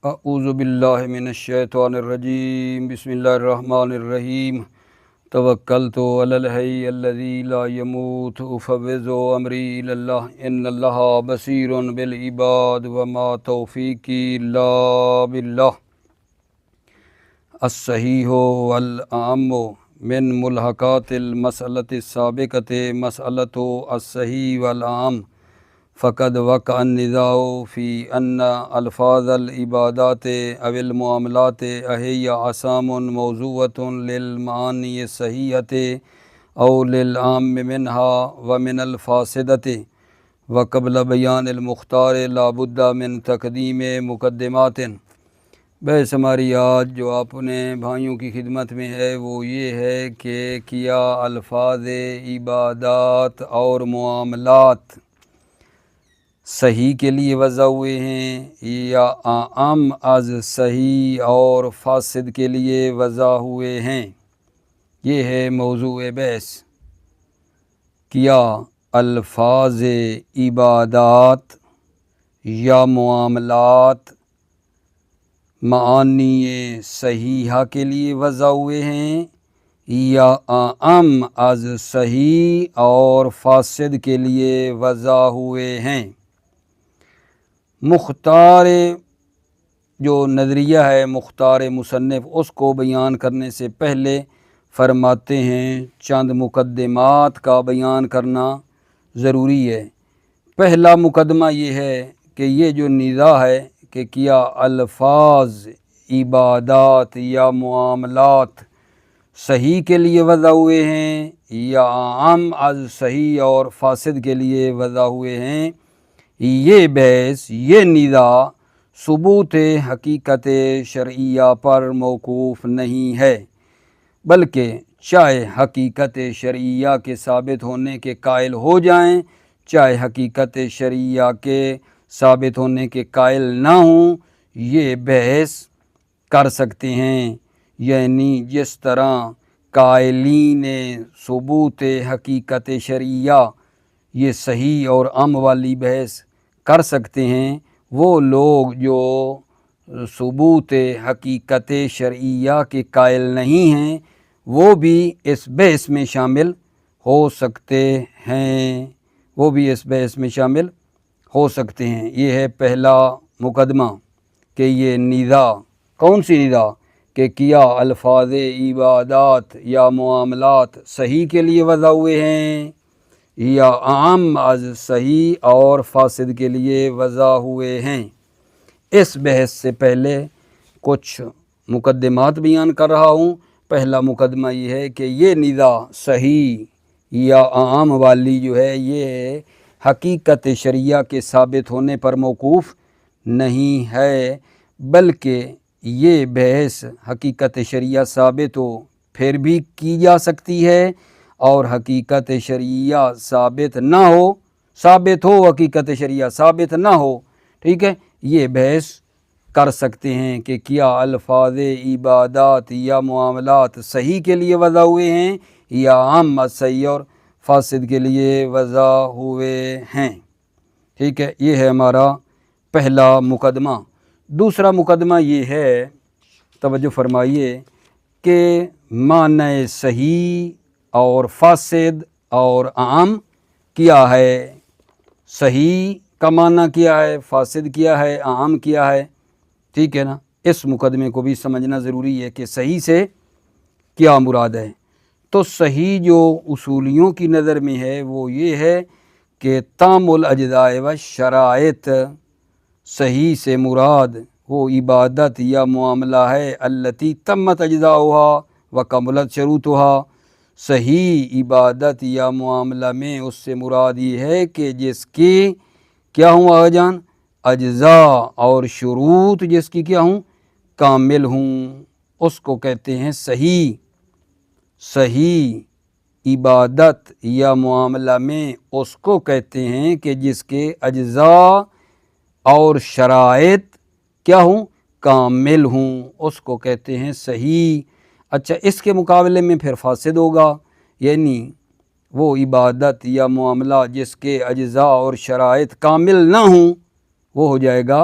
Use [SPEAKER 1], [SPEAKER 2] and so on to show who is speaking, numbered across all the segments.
[SPEAKER 1] اعوذ باللہ من الشیطان الرجیم بسم اللہ الرحمن الرحیم توکلت علی الحی الذی لا یموت افوض امری الی اللہ ان اللہ بصیر بالعباد وما توفیقی الا باللہ الصحیح والعام من ملحقات المسألۃ السابقۃ مسألۃ الصحیح والعام فقد وقع النزاع فی ان الفاظ العبادات او المعاملات اہی اقسام موضوعۃ للمعانی الصحیحۃ او للعام منها ومن الفاسدۃ وقبل بیان المختار لا بد من تقدیم مقدمات۔ بحث ہماری آج جو آپ نے بھائیوں کی خدمت میں ہے وہ یہ ہے کہ کیا الفاظ عبادات اور معاملات صحیح کے لیے وضع ہوئے ہیں یا عام از صحیح اور فاسد کے لیے وضع ہوئے ہیں؟ یہ ہے موضوع بحث۔ کیا الفاظ عبادات یا معاملات معانی صحیحہ کے لیے وضع ہوئے ہیں یا عام از صحیح اور فاسد کے لیے وضع ہوئے ہیں؟ مختار جو نظریہ ہے مختار مصنف اس کو بیان کرنے سے پہلے فرماتے ہیں چند مقدمات کا بیان کرنا ضروری ہے۔ پہلا مقدمہ یہ ہے کہ یہ جو نزاع ہے کہ کیا الفاظ عبادات یا معاملات صحیح کے لیے وضع ہوئے ہیں یا عام از صحیح اور فاسد کے لیے وضع ہوئے ہیں، یہ بحث یہ نزاع ثبوت حقیقت شرعیہ پر موقوف نہیں ہے، بلکہ چاہے حقیقت شرعیہ کے ثابت ہونے کے قائل ہو جائیں چاہے حقیقت شرعیہ کے ثابت ہونے کے قائل نہ ہوں، یہ بحث کر سکتے ہیں۔ یعنی جس طرح قائلین ثبوت حقیقت شرعیہ یہ صحیح اور عام والی بحث کر سکتے ہیں، وہ لوگ جو ثبوت حقیقت شرعیہ کے قائل نہیں ہیں وہ بھی اس بحث میں شامل ہو سکتے ہیں، وہ بھی اس بحث میں شامل ہو سکتے ہیں۔ یہ ہے پہلا مقدمہ کہ یہ نزاع کون سی نزاع کہ کیا الفاظ عبادات یا معاملات صحیح کے لیے وضع ہوئے ہیں یا عام از صحیح اور فاسد کے لیے وضع ہوئے ہیں۔ اس بحث سے پہلے کچھ مقدمات بیان کر رہا ہوں۔ پہلا مقدمہ یہ ہے کہ یہ نزاع صحیح یا عام والی جو ہے یہ حقیقت شرعیہ کے ثابت ہونے پر موقوف نہیں ہے، بلکہ یہ بحث حقیقت شرعیہ ثابت ہو پھر بھی کی جا سکتی ہے اور حقیقت شرعیہ ثابت نہ ہو، ثابت ہو حقیقت شرعیہ ثابت نہ ہو، ٹھیک ہے، یہ بحث کر سکتے ہیں کہ کیا الفاظ عبادات یا معاملات صحیح کے لیے وضع ہوئے ہیں یا عام صحیح اور فاسد کے لیے وضع ہوئے ہیں، ٹھیک ہے۔ یہ ہے ہمارا پہلا مقدمہ۔ دوسرا مقدمہ یہ ہے، توجہ فرمائیے، کہ معنی صحیح اور فاسد اور عام کیا ہے، صحیح کا معنی کیا ہے، فاسد کیا ہے، عام کیا ہے، ٹھیک ہے نا۔ اس مقدمے کو بھی سمجھنا ضروری ہے کہ صحیح سے کیا مراد ہے۔ تو صحیح جو اصولیوں کی نظر میں ہے وہ یہ ہے کہ تام الاجزاء و شرائط، صحیح سے مراد وہ عبادت یا معاملہ ہے التی تمت اجزاؤہا و کملت شروطہا، صحیح عبادت یا معاملہ میں اس سے مراد یہ ہے کہ جس کی کیا ہوں آغا جان، اجزاء اور شروط جس کی کیا ہوں، کامل ہوں، اس کو کہتے ہیں صحیح۔ صحیح عبادت یا معاملہ میں اس کو کہتے ہیں کہ جس کے اجزاء اور شرائط کیا ہوں، کامل ہوں، اس کو کہتے ہیں صحیح۔ اچھا، اس کے مقابلے میں پھر فاسد ہوگا، یعنی وہ عبادت یا معاملہ جس کے اجزاء اور شرائط کامل نہ ہوں وہ ہو جائے گا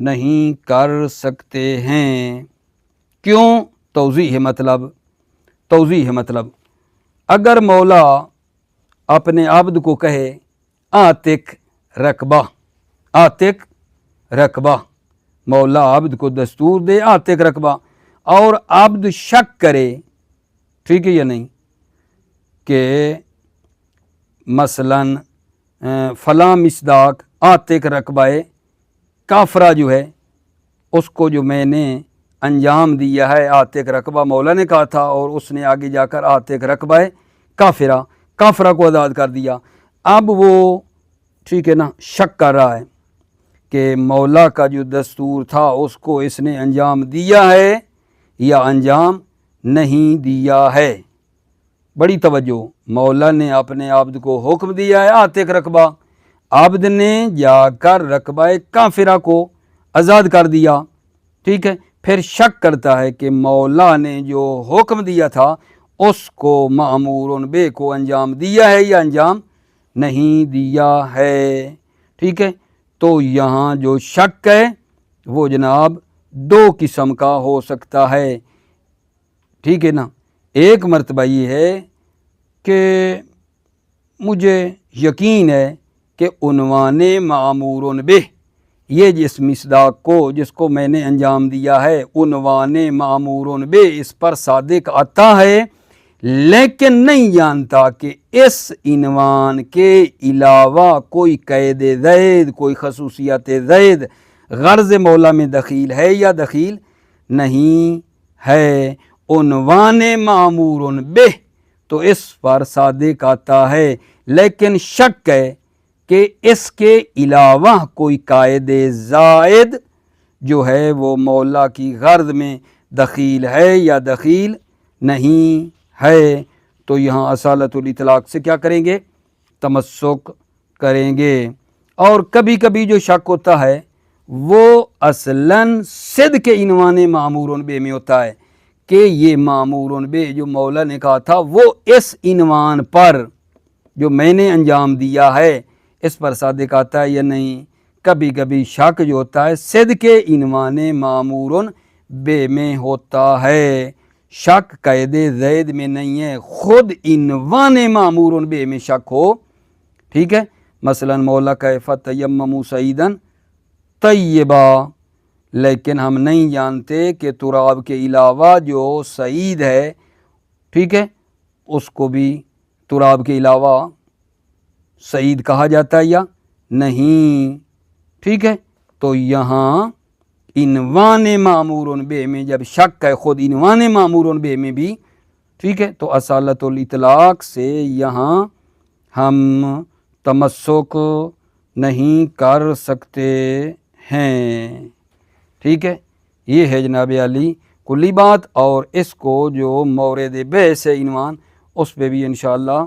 [SPEAKER 1] نہیں کر سکتے ہیں۔ کیوں؟ توضیح مطلب اگر مولا اپنے عبد کو کہے آتک رقبہ، مولا عبد کو دستور دے آتک رقبہ، اور عبد شک کرے، ٹھیک ہے یا نہیں، کہ مثلا فلاں مصداق آتک رقبہ کافرہ جو ہے اس کو جو میں نے انجام دیا ہے آتک رقبہ مولا نے کہا تھا، اور اس نے آگے جا کر آتک رقبہ کافرہ کو آزاد کر دیا۔ اب وہ ٹھیک ہے نا شک کر رہا ہے کہ مولا کا جو دستور تھا اس کو اس نے انجام دیا ہے یا انجام نہیں دیا ہے۔ بڑی توجہ، مولا نے اپنے عبد کو حکم دیا ہے آتک رقبہ، عبد نے جا کر رقبہ کافرہ کو آزاد کر دیا، ٹھیک ہے، پھر شک کرتا ہے کہ مولا نے جو حکم دیا تھا اس کو مأمور بہ کو انجام دیا ہے یا انجام نہیں دیا ہے، ٹھیک ہے۔ تو یہاں جو شک ہے وہ جناب دو قسم کا ہو سکتا ہے، ٹھیک ہے نا۔ ایک مرتبہ یہ ہے کہ مجھے یقین ہے کہ عنوان مأمور بہ، یہ جس مصداق کو جس کو میں نے انجام دیا ہے عنوان مأمور بہ اس پر صادق آتا ہے، لیکن نہیں جانتا کہ اس عنوان کے علاوہ کوئی قید زید، کوئی خصوصیت زید غرض مولا میں دخیل ہے یا دخیل نہیں ہے۔ عنوان مأمور بہ تو اس پر صادق آتا ہے، لیکن شک ہے کہ اس کے علاوہ کوئی قید زائد جو ہے وہ مولا کی غرض میں دخیل ہے یا دخیل نہیں ہے، تو یہاں اصالت الاطلاق سے کیا کریں گے؟ تمسک کریں گے۔ اور کبھی کبھی جو شک ہوتا ہے وہ اصلاً صدق عنوان مأمور بہ میں ہوتا ہے کہ یہ مأمور بہ جو مولا نے کہا تھا وہ اس عنوان پر جو میں نے انجام دیا ہے اس پر صادق آتا ہے یا نہیں۔ کبھی کبھی شک جو ہوتا ہے صدق عنوان مأمور بہ میں ہوتا ہے، شک قید زید میں نہیں ہے، خود عنوان مأمور بہ میں شک ہو، ٹھیک ہے۔ مثلا مولا کا فتیمموا صعیدا طیبا، لیکن ہم نہیں جانتے کہ تراب کے علاوہ جو سعید ہے، ٹھیک ہے، اس کو بھی تراب کے علاوہ سعید کہا جاتا ہے یا نہیں، ٹھیک ہے۔ تو یہاں عنوان مأمور بہ میں جب شک ہے خود عنوان مأمور بہ میں بھی، ٹھیک ہے، تو اصالت الاطلاق سے یہاں ہم تمسک نہیں کر سکتے ہیں، ٹھیک ہے۔ یہ ہے جناب علی کلی بات، اور اس کو جو مورد بحث ہے عنوان اس پہ بھی انشاءاللہ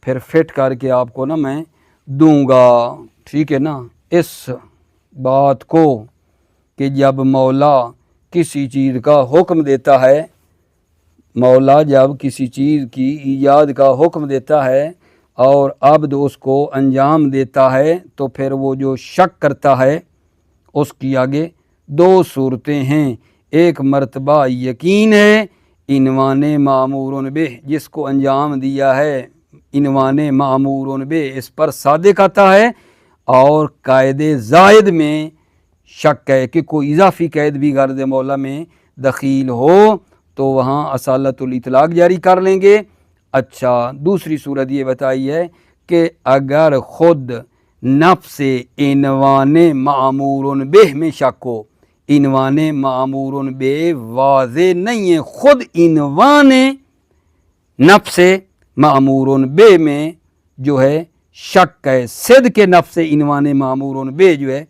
[SPEAKER 1] پھر فٹ کر کے آپ کو نا میں دوں گا، ٹھیک ہے نا۔ اس بات کو کہ جب مولا کسی چیز کا حکم دیتا ہے، مولا جب کسی چیز کی ایجاد کا حکم دیتا ہے اور عبد اس کو انجام دیتا ہے تو پھر وہ جو شک کرتا ہے اس کی آگے دو صورتیں ہیں۔ ایک مرتبہ یقین ہے عنوان مأمور بہ جس کو انجام دیا ہے عنوان مأمور بہ اس پر صادق آتا ہے، اور قید زائد میں شک ہے کہ کوئی اضافی قید بھی غرض مولا میں دخیل ہو، تو وہاں اصالت الاطلاق جاری کر لیں گے۔ اچھا، دوسری صورت یہ بتائی ہے کہ اگر خود نفس عنوان مأمور بہ میں شک ہو، عنوان مأمور بہ واضح نہیں ہے، خود عنوان نفس مأمور بہ میں جو ہے شک ہے، صدق نفس عنوان مأمور بہ جو ہے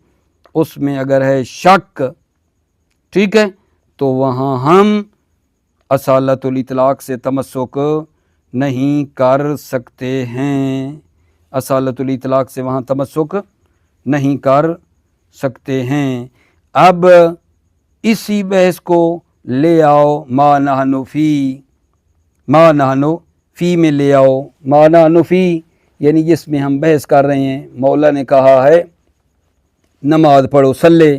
[SPEAKER 1] اس میں اگر ہے شک، ٹھیک ہے، تو وہاں ہم اصالت الاطلاق سے تمسک نہیں کر سکتے ہیں، اصالت الاطلاق سے وہاں تمسک نہیں کر سکتے ہیں۔ اب اسی بحث کو لے آؤ ما نحن فی میں لے آؤ، ما نحن فی یعنی جس میں ہم بحث کر رہے ہیں۔ مولا نے کہا ہے نماز پڑھو، صلے،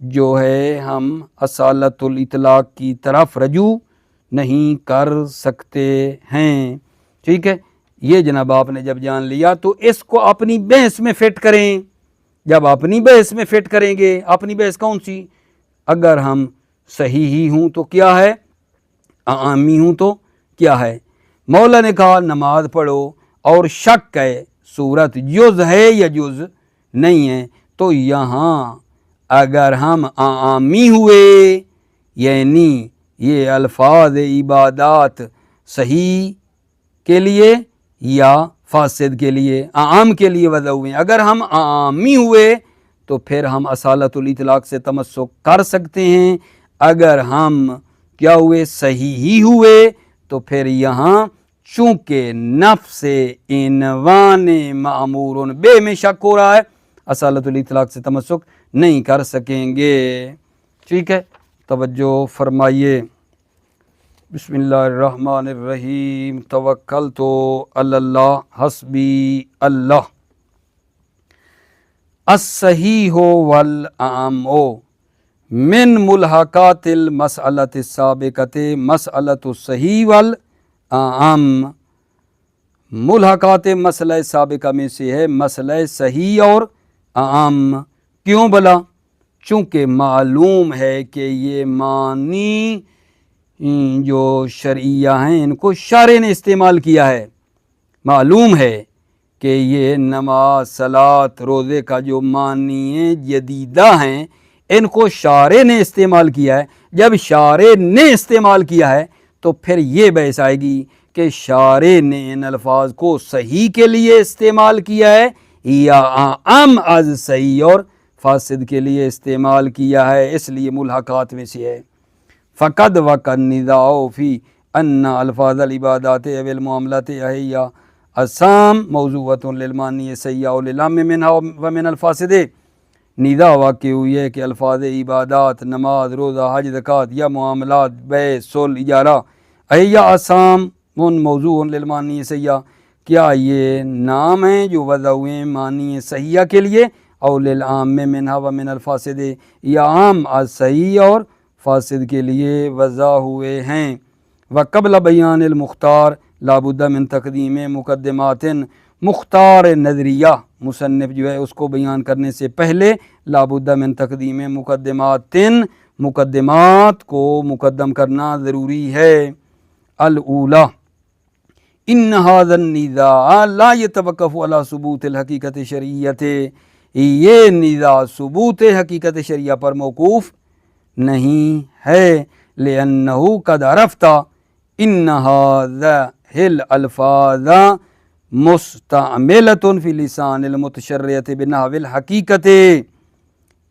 [SPEAKER 1] جو ہے ہم اصالت الاطلاق کی طرف رجوع نہیں کر سکتے ہیں۔ ٹھیک ہے، یہ جناب آپ نے جب جان لیا تو اس کو اپنی بحث میں فٹ کریں۔ جب اپنی بحث میں فٹ کریں گے، اپنی بحث کون سی؟ اگر ہم صحیح ہی ہوں تو کیا ہے، عامی ہوں تو کیا ہے۔ مولا نے کہا نماز پڑھو اور شک ہے صورت جز ہے یا جز نہیں ہے، تو یہاں اگر ہم عامی ہوئے یعنی یہ الفاظ عبادات صحیح کے لیے یا فاسد کے لیے، عام کے لیے وضع ہوئے، اگر ہم عامی ہوئے تو پھر ہم اصالت الاطلاق سے تمسک کر سکتے ہیں۔ اگر ہم کیا ہوئے، صحیح ہی ہوئے، تو پھر یہاں چونکہ نفس عنوان معمور بے میں شک ہو رہا ہے، اصالت الاطلاق سے تمسک نہیں کر سکیں گے۔ ٹھیک ہے، توجہ فرمائیے۔ بسم اللہ الرحمن الرحیم، توکلت علی اللہ حسبی اللہ۔ الصحیح والعام من ملحقات المسألۃ السابقۃ مسألۃ الصحیح والعام، ملحقات مسئلہ سابقہ میں سے ہے مسئلہ صحیح اور عام۔ کیوں بلا؟ چونکہ معلوم ہے کہ یہ معنی جو شرعیہ ہیں ان کو شارع نے استعمال کیا ہے۔ معلوم ہے کہ یہ نماز، صلاۃ، روزے کا جو معنی جدیدہ ہیں ان کو شارع نے استعمال کیا ہے۔ جب شارع نے استعمال کیا ہے تو پھر یہ بحث آئے گی کہ شارع نے ان الفاظ کو صحیح کے لیے استعمال کیا ہے یا عام از صحیح اور فاسد کے لیے استعمال کیا ہے، اس لیے ملحقات میں سے ہے۔ فقد وقد النزاع فی ان الفاظ العبادات او المعاملات احیا اسام موضوعۃ للمعنی سیاح للعام منہا ومن الفاسد۔ نزاع واقع ہوئی ہے کہ الفاظ عبادات، نماز، روزہ، حج، زکوٰۃ یا معاملات، بیع، صلح، اجارہ، احیا اسام موضوع للمعنی سیاح، کیا یہ نام ہیں جو وضع ہوئے ہیں معنی صحیحہ کے لیے، او للعام منہا ومن الفاسد، یا عام از صحیح اور فاسد کے لیے وضع ہوئے ہیں۔ وقبل بیان المختار لابد من تقدیم مقدمات، مختار نظریہ مصنف جو ہے اس کو بیان کرنے سے پہلے لابد من تقدیم مقدمات، مقدمات کو مقدم کرنا ضروری ہے۔ الاولی ان هذا النزاع لا يتوقف على ثبوت الحقیقت شرعیت، یہ نزاع ثبوت حقیقت شرعیہ پر موقوف نہیں ہے، لأنه قد عرفت ان هذه الالفاظ مستعملة في لسان المتشرعة بنحو الحقیقت،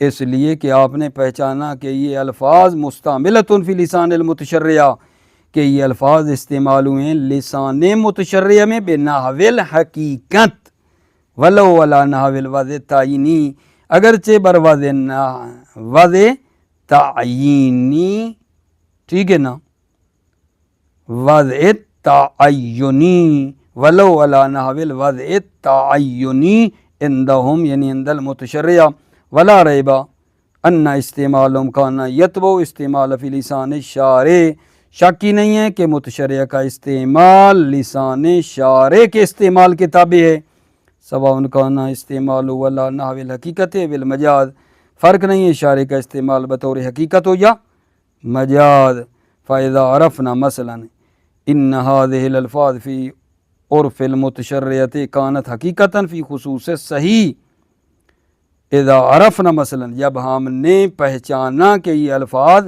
[SPEAKER 1] اس لیے کہ آپ نے پہچانا کہ یہ الفاظ مستعملة في لسان المتشرعة، کہ یہ الفاظ استعمال ہوئے ہیں لسان متشرعہ میں بنحو الحقیقت، ولو ولا نحو الوضع تعینی، اگرچہ بر وضع تعینی، ٹھیک ہے نا، وضع تعینی، ولو ولا نحو الوضع تعینی عندهم یعنی عند المتشرعہ، ولا ریب ان استعمالهم کان یتبع استعمال فی لسان الشارع، شک ہی نہیں ہے کہ متشرعہ کا استعمال لسان شارع کے استعمال کے تابع ہے۔ سواء کان استعمال ولا نحو الحقیقت بالمجاز، فرق نہیں ہے شارع کا استعمال بطور حقیقت ہو یا مجاز۔ فاذا عرفنا مثلا ان هذه الالفاظ فی عرف المتشرعة كانت حقیقتا فی خصوص صحیح، اذا عرفنا مثلا جب ہم نے پہچانا کہ یہ الفاظ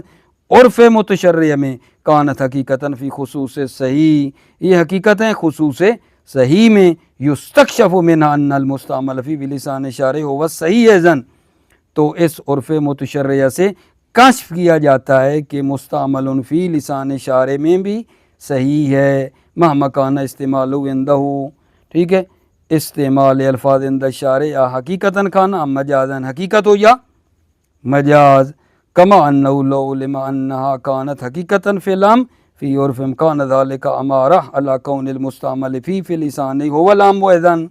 [SPEAKER 1] عرف متشرعہ میں کانت حقیقتاً فی خصوص صحیح، یہ حقیقت ہے خصوص صحیح میں، یستکشف منها ان المستعمل فی بلسان شارع هو الصحیح اذن، تو اس عرف متشرعہ سے کشف کیا جاتا ہے کہ مستعمل فی لسان شارع میں بھی صحیح ہے، مہما کان استعمال عندہ، ٹھیک ہے، استعمال الفاظ عند الشارع حقیقتاً کان ام مجازاً، حقیقت ہو یا مجاز، کما انہ لو علم انہا کانت حقیقتاً فی العام فی عرف کان ذالک امارہ علی کون المستعمل فی لسان هو العام اذن،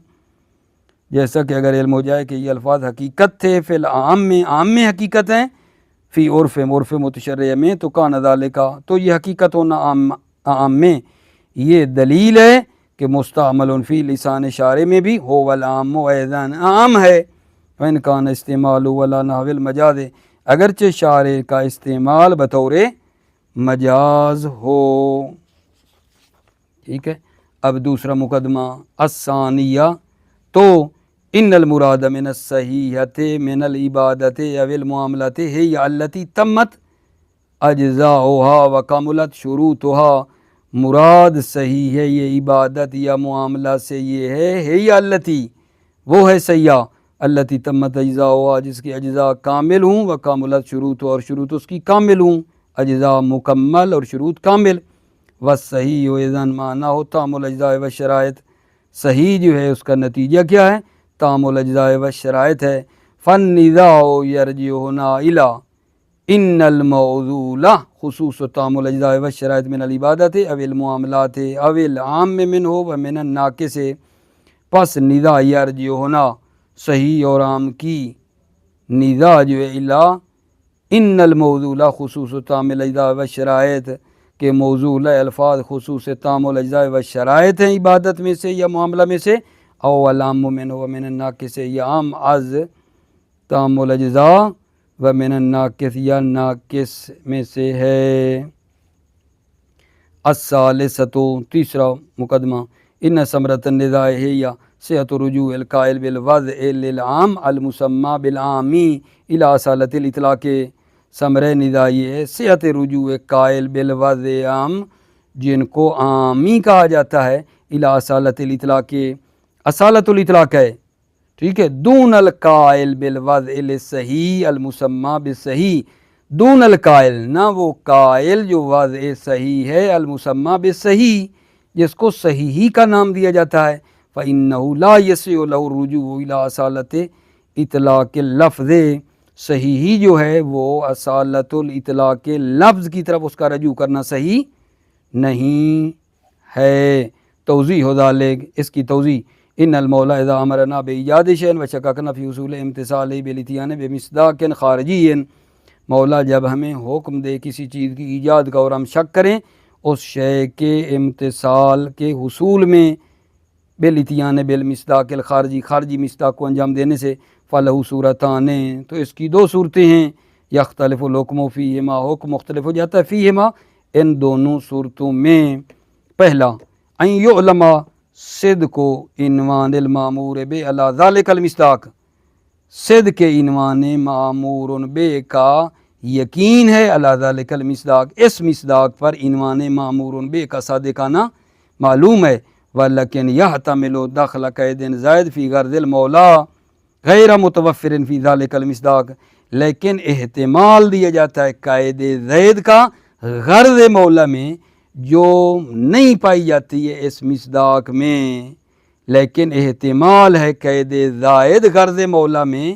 [SPEAKER 1] جیسا کہ اگر علم ہو جائے کہ یہ الفاظ حقیقت تھے فی العام میں، عام میں حقیقت ہیں، فی عرف متشرع میں، تو کان ذالک، تو یہ حقیقت ہونا عام میں یہ دلیل ہے کہ مستعمل فی لسان شارع میں بھی ہو والعام ایضاً عام ہے، وَإِنْ كَانَ اسْتِعْمَالُهُ وَلَا نَحْوِ الْمَجَازِ، اگرچہ شارع کا استعمال بطور مجاز ہو۔ ٹھیک ہے، اب دوسرا مقدمہ الثانیہ، تو ان المراد من الصحیحۃ من العبادۃ او المعاملۃ ہی التی تمت اجزاؤها وکملت شروطها، مراد صحیح ہے یہ عبادت یا معاملہ سے یہ ہے التی، وہ ہے سیاح، التی تمت اجزاؤها، جس کے اجزاء کامل ہوں، وکملت شروط، اور شروط اس کی کامل ہوں، اجزاء مکمل اور شروط کامل۔ والصحیح اذن معنی ہو تام الاجزاء والشرائط، صحیح جو ہے اس کا نتیجہ کیا ہے؟ تام الاجزاء والشرائط ہے۔ فالنزاع یرجع هنا الی ان الموضوع خصوص تام الاجزاء والشرائط من العبادت او المعاملات او العام منه ومن الناقص، پس نزاع یرجع ہونا صحیح اور عام کی نزاع جو ہے الی ان الموضوع خصوص تام الاجزاء والشرائط، کہ موضوع الفاظ خصوص تام الاجزاء والشرائط ہیں عبادت میں سے یا معاملہ میں سے، او العام منه ومن الناقص، یا عام از تام الاجزاء ومن الناقص یا ناقص میں سے ہے۔ الثالثۃ، تیسرا مقدمہ، ان ثمرۃ النزاع ہی صحۃ رجوع القائل بالوضع للعام المسمى بالعام الی اصالۃ الاطلاق، ثمرہ نزاع یہ ہے صحت رجوع قائل بالوضع عام، جن کو عامی کہا جاتا ہے، الی اصالۃ الاطلاق، اصالۃ الاطلاق ہے، ٹھیک ہے، دون القائل بالوضع للصحیح المسمى بالصحیح، دون القائل، نہ وہ قائل جو وضع صحیح ہے، المسمى بالصحیح، جس کو صحیح کا نام دیا جاتا ہے، فإنه لا يصح له الرجوع إلى اصالۃ اطلاق اللفظ، صحیح جو ہے وہ اصالت الاطلاق لفظ کی طرف اس کا رجوع کرنا صحیح نہیں ہے۔ توضیح ذالک، اس کی توضیح، ان المولا اذا امرنا بایجاد شیء وشککنا فی حصول امتثاله بالاتیان بمصداق خارجی، مولا جب ہمیں حکم دے کسی چیز کی ایجاد کا اور ہم شک کریں اس شے کے امتثال کے حصول میں، بالاتیان بالمصداق الخارجی، خارجی مصداق کو انجام دینے سے، فلہ صورتان، تو اس کی دو صورتیں ہیں، یختلف الحکم فیہما، حکم مختلف ہو جاتا ہے، فیہما، ان دونوں صورتوں میں۔ پہلا، ان یعلم صدق عنوان المامور بہ علی ذلک المصداق، صدق عنوان مامور بہ کا یقین ہے، علی ذلک المصداق، اس مصداق پر عنوان مامور بہ کا صادقانہ معلوم ہے، ولیکن یحتمل دخل قید زائد فی غرض المولا غیر متوفر فی ذلک المصداق، لیکن احتمال دیا جاتا ہے قید زید کا غرض مولا میں جو نہیں پائی جاتی ہے اس مصداق میں، لیکن احتمال ہے قید زائد غرض مولا میں،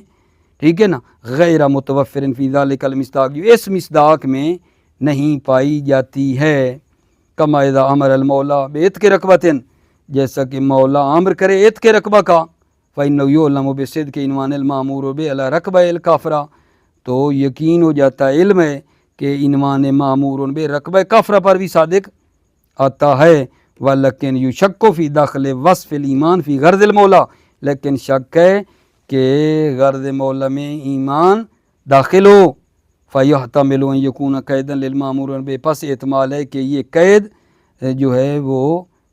[SPEAKER 1] ٹھیک ہے نا، غیر متوفر فی ذلک المصداق، جو اس مصداق میں نہیں پائی جاتی ہے۔ کما اذا امر المولا بعتق رقبۃ، جیسا کہ مولا امر کرے عتق رقبہ کا، فإنه يعلم بصدق عنوان المامور بہ علی رقبہ الکافرہ، تو یقین ہو جاتا ہے، علم ہے کہ عنوان مامور بہ رقبہ کافرہ پر بھی صادق آتا ہے، ولیکن یشک فی داخل وصف الایمان فی غرض المولا، لیکن شک ہے کہ غرض مولا میں ایمان داخل ہو، فیحتمل ان یکون قیدا للمامور بہ، پس احتمال ہے کہ یہ قید جو ہے وہ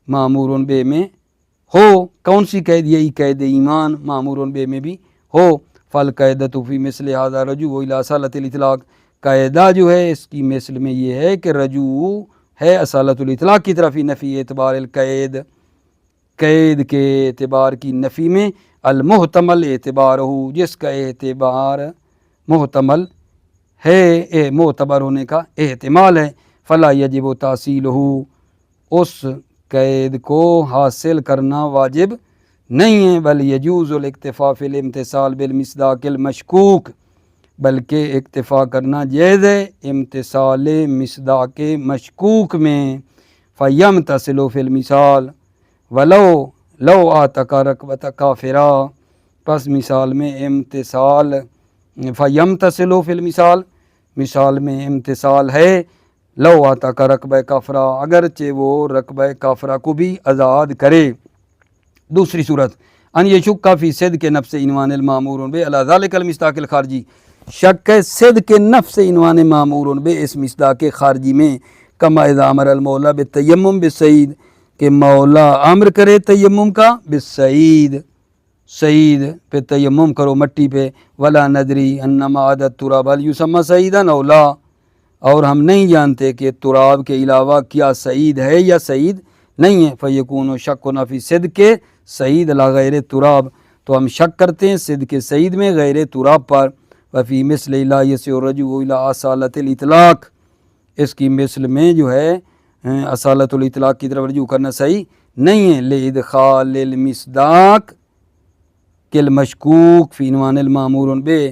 [SPEAKER 1] مامور بہ میں ہو، کون سی قید؟ یہی قید ایمان مامور بہ میں بھی ہو، فالقاعدۃ فی مثل ھذا رجوع الی اصالۃ الاطلاق، قاعدہ جو ہے اس کی مثل میں یہ ہے کہ رجوع ہے اصالۃ الاطلاق کی طرف، نفی اعتبار القید، قید کے اعتبار کی نفی میں، المحتمل اعتبار ہو، جس کا اعتبار محتمل ہے، معتبر ہونے کا احتمال ہے، فلا یجب تحصیلہ، اس قید کو حاصل کرنا واجب نہیں ہے، بل یجوز الاکتفاء فی الامتثال بالمصداق المشکوک، بلکہ اکتفا کرنا جائز ہے امتثال مصداق مشکوک میں، فیمتثل فی المثال لو اعتق رقبۃ کافرہ، پس مثال میں امتثال، فیمتثل فی المثال، مثال میں امتثال ہے، لو آتا کا رقبہ کافرہ، اگرچہ وہ رقبہ کافرہ کو بھی آزاد کرے۔ دوسری صورت ان یشک فی صدق نفس عنوان المامور بے علی ذلک المصداق الخارجی، شک ہے صدق نفس عنوان مامور بے اس مصداق خارجی میں، کما اذا امر المولا بالتیمم بالسعید، کہ مولا امر کرے تیمم کا بالسعید، سعید پہ تیمم کرو مٹی پہ، ولا ندری انما عدد تراب هل یسمى سعیدا او لا، اور ہم نہیں جانتے کہ تراب کے علاوہ کیا سعید ہے یا سعید نہیں ہے، فیکون شکنا فی صدق سعید لا غیر تراب، تو ہم شک کرتے ہیں صدق سعید میں غیر تراب پر، وفی مثل لا یسع الرجوع الی اصالۃ الاطلاق، اس کی مثل میں جو ہے اصالۃ الاطلاق کی طرف رجوع کرنا صحیح نہیں ہے، لادخال المصداق کل مشکوک فی عنوان المامور بے،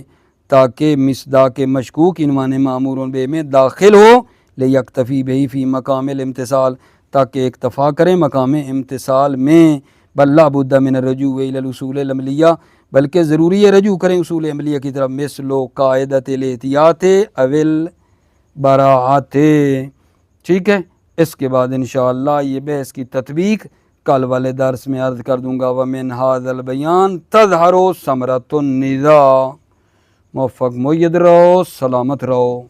[SPEAKER 1] تاکہ مصداق مشکوک عنوان مامور بے میں داخل ہو، لیکتفی بہی فی مقام الامتصال، تاکہ اکتفا کریں مقام امتصال میں، بل لا بد من الرجوع الی الاصول العملیہ، بلکہ ضروری ہے رجوع کریں اصول عملیہ کی طرف، مثل قاعدۃ الاحتیاط اول براعت۔ ٹھیک ہے، اس کے بعد انشاءاللہ یہ بحث کی تطبیق کل والے درس میں عرض کر دوں گا۔ ومن ھذا البیان تظہر ثمرۃ النزاع۔ موفق مؤید رہو، سلامت رہو۔